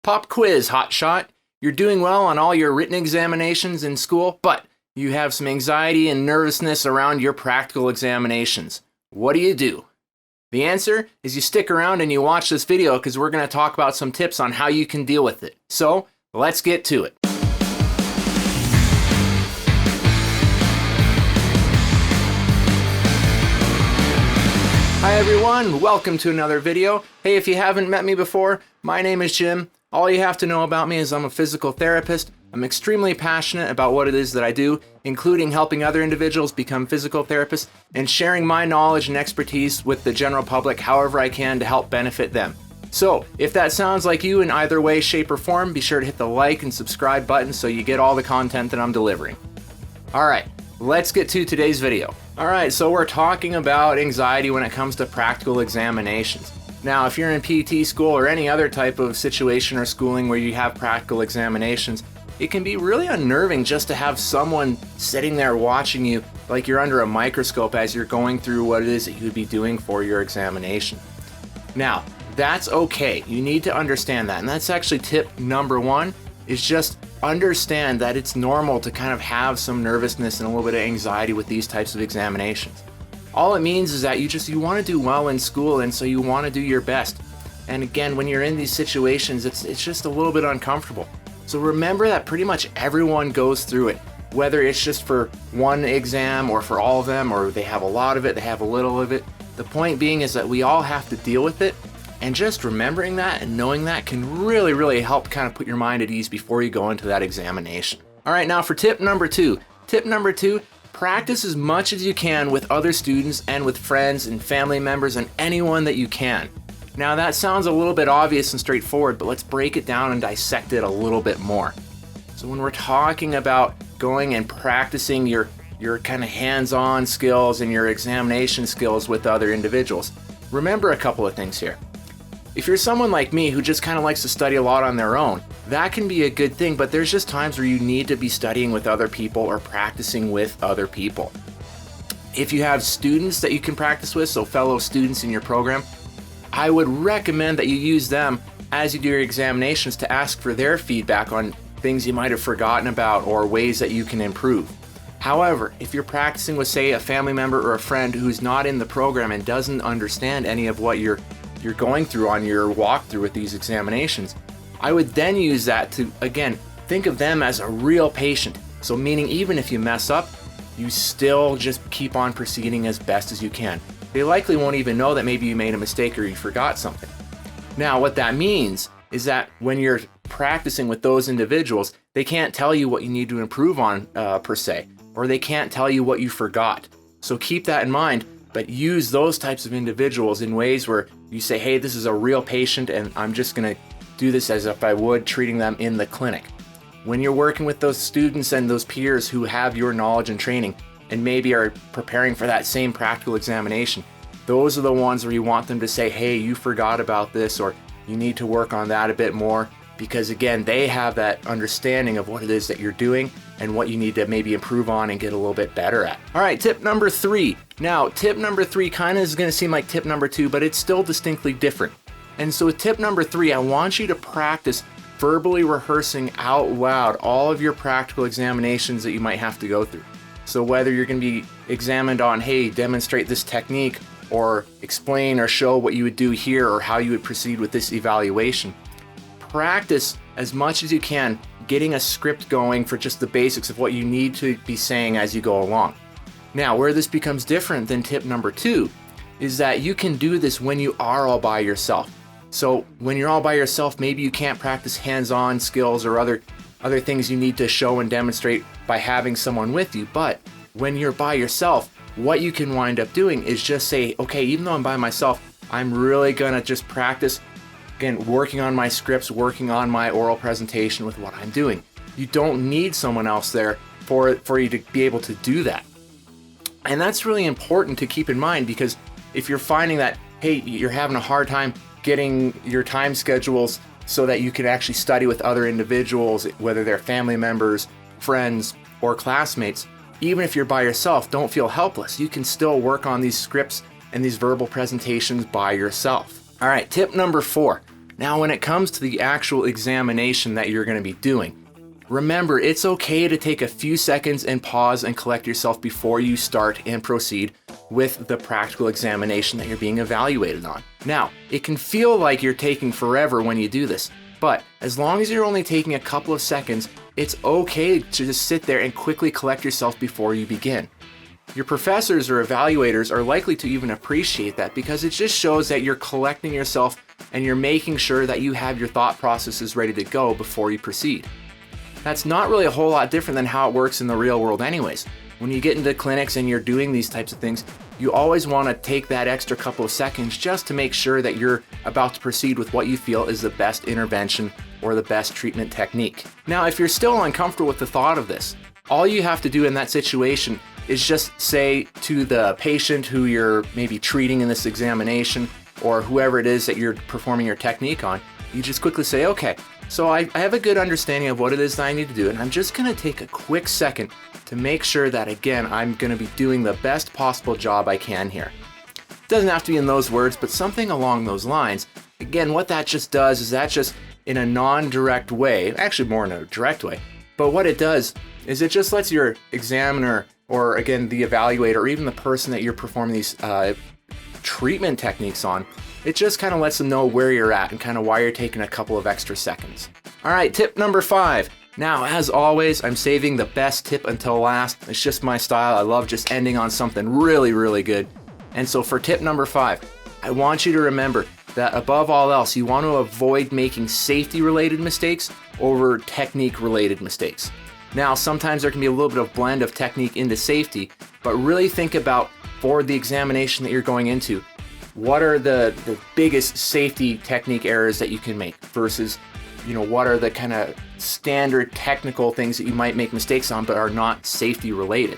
Pop quiz, hotshot. You're doing well on all your written examinations in school, but you have some anxiety and nervousness around your practical examinations. What do you do? The answer is you stick around and you watch this video because we're going to talk about some tips on how you can deal with it. So, let's get to it. Hi everyone, welcome to another video. Hey, if you haven't met me before, my name is Jim. All you have to know about me is I'm a physical therapist. I'm extremely passionate about what it is that I do, including helping other individuals become physical therapists and sharing my knowledge and expertise with the general public however I can to help benefit them. So, if that sounds like you in either way, shape, or form, be sure to hit the like and subscribe button so you get all the content that I'm delivering. Alright, let's get to today's video. Alright, so we're talking about anxiety when it comes to practical examinations. Now, if you're in PT school or any other type of situation or schooling where you have practical examinations, it can be really unnerving just to have someone sitting there watching you like you're under a microscope as you're going through what it is that you would be doing for your examination. Now, that's okay. You need to understand that. And that's actually tip number one, is just understand that it's normal to kind of have some nervousness and a little bit of anxiety with these types of examinations. All it means is that you want to do well in school, and so you want to do your best. And again, when you're in these situations, it's just a little bit uncomfortable. So remember that pretty much everyone goes through it, whether it's just for one exam or for all of them, or they have a lot of it, they have a little of it. The point being is that we all have to deal with it, and just remembering that and knowing that can really help kind of put your mind at ease before you go into that examination. All right, now for tip number two. Tip number two, practice as much as you can with other students and with friends and family members and anyone that you can. Now that sounds a little bit obvious and straightforward, but let's break it down and dissect it a little bit more. So when we're talking about going and practicing your kind of hands-on skills and your examination skills with other individuals, remember a couple of things here. If you're someone like me who just kind of likes to study a lot on their own, that can be a good thing, but there's just times where you need to be studying with other people or practicing with other people. If you have students that you can practice with, so fellow students in your program, I would recommend that you use them as you do your examinations to ask for their feedback on things you might have forgotten about or ways that you can improve. However, if you're practicing with, say, a family member or a friend who's not in the program and doesn't understand any of what you're going through on your walkthrough with these examinations, I would then use that to, again, think of them as a real patient. So meaning even if you mess up, you still just keep on proceeding as best as you can. They likely won't even know that maybe you made a mistake or you forgot something. Now, what that means is that when you're practicing with those individuals, they can't tell you what you need to improve on per se, or they can't tell you what you forgot. So keep that in mind, but use those types of individuals in ways where you say, hey, this is a real patient and I'm just going to do this as if I would treating them in the clinic. When you're working with those students and those peers who have your knowledge and training and maybe are preparing for that same practical examination, those are the ones where you want them to say, hey, you forgot about this, or you need to work on that a bit more, because again, they have that understanding of what it is that you're doing and what you need to maybe improve on and get a little bit better at. All right, tip number three. Now, tip number three kind of is going to seem like tip number two, but it's still distinctly different. And so with tip number three, I want you to practice verbally rehearsing out loud all of your practical examinations that you might have to go through. So whether you're going to be examined on, hey, demonstrate this technique, or explain or show what you would do here or how you would proceed with this evaluation, practice as much as you can getting a script going for just the basics of what you need to be saying as you go along. Now, where this becomes different than tip number two is that you can do this when you are all by yourself. So when you're all by yourself, maybe you can't practice hands-on skills or other things you need to show and demonstrate by having someone with you. But when you're by yourself, what you can wind up doing is just say, okay, even though I'm by myself, I'm really gonna just practice, again, working on my scripts, working on my oral presentation with what I'm doing. You don't need someone else there for you to be able to do that. And that's really important to keep in mind, because if you're finding that, hey, you're having a hard time getting your time schedules so that you can actually study with other individuals, whether they're family members, friends, or classmates, even if you're by yourself, don't feel helpless. You can still work on these scripts and these verbal presentations by yourself. All right, tip number four. Now, when it comes to the actual examination that you're going to be doing, remember, it's okay to take a few seconds and pause and collect yourself before you start and proceed with the practical examination that you're being evaluated on. Now, it can feel like you're taking forever when you do this, but as long as you're only taking a couple of seconds, it's okay to just sit there and quickly collect yourself before you begin. Your professors or evaluators are likely to even appreciate that because it just shows that you're collecting yourself and you're making sure that you have your thought processes ready to go before you proceed. That's not really a whole lot different than how it works in the real world anyways. When you get into clinics and you're doing these types of things, you always want to take that extra couple of seconds just to make sure that you're about to proceed with what you feel is the best intervention or the best treatment technique. Now, if you're still uncomfortable with the thought of this, all you have to do in that situation is just say to the patient who you're maybe treating in this examination or whoever it is that you're performing your technique on, you just quickly say, okay, so I have a good understanding of what it is that I need to do, and I'm just going to take a quick second to make sure that, again, I'm going to be doing the best possible job I can here. It doesn't have to be in those words, but something along those lines. Again, what that just does is that just in a non-direct way, actually more in a direct way, but what it does is it just lets your examiner or, again, the evaluator or even the person that you're performing these treatment techniques on, it just kind of lets them know where you're at and kind of why you're taking a couple of extra seconds. All right, tip number 5. Now, as always, I'm saving the best tip until last. It's just my style. I love just ending on something really, really good. And so for tip number 5, I want you to remember that above all else, you want to avoid making safety-related mistakes over technique-related mistakes. Now, sometimes there can be a little bit of blend of technique into safety, but really think about for the examination that you're going into, what are the biggest safety technique errors that you can make versus, what are the kind of standard technical things that you might make mistakes on but are not safety related.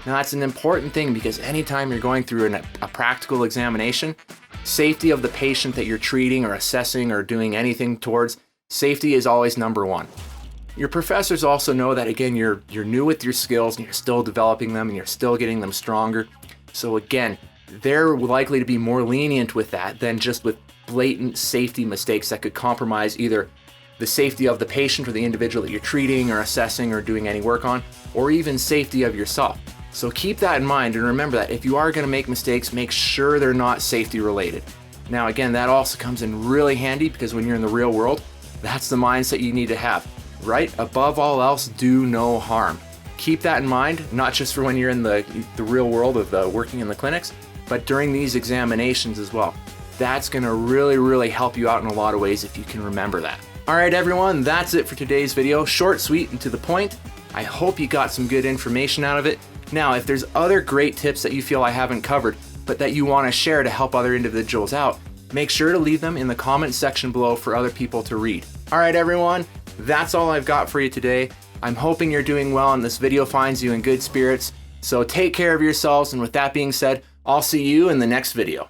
Now, that's an important thing because anytime you're going through a practical examination, safety of the patient that you're treating or assessing or doing anything towards, safety is always number one. Your professors also know that, again, you're new with your skills and you're still developing them and you're still getting them stronger. So again, they're likely to be more lenient with that than just with blatant safety mistakes that could compromise either the safety of the patient or the individual that you're treating or assessing or doing any work on, or even safety of yourself. So keep that in mind and remember that if you are going to make mistakes, make sure they're not safety related. Now again, that also comes in really handy because when you're in the real world, that's the mindset you need to have, right? Above all else, do no harm. Keep that in mind, not just for when you're in the real world of working in the clinics, but during these examinations as well. That's going to really, really help you out in a lot of ways if you can remember that. All right, everyone, that's it for today's video. Short, sweet, and to the point. I hope you got some good information out of it. Now, if there's other great tips that you feel I haven't covered, but that you want to share to help other individuals out, make sure to leave them in the comment section below for other people to read. All right, everyone, that's all I've got for you today. I'm hoping you're doing well and this video finds you in good spirits. So take care of yourselves, and with that being said, I'll see you in the next video.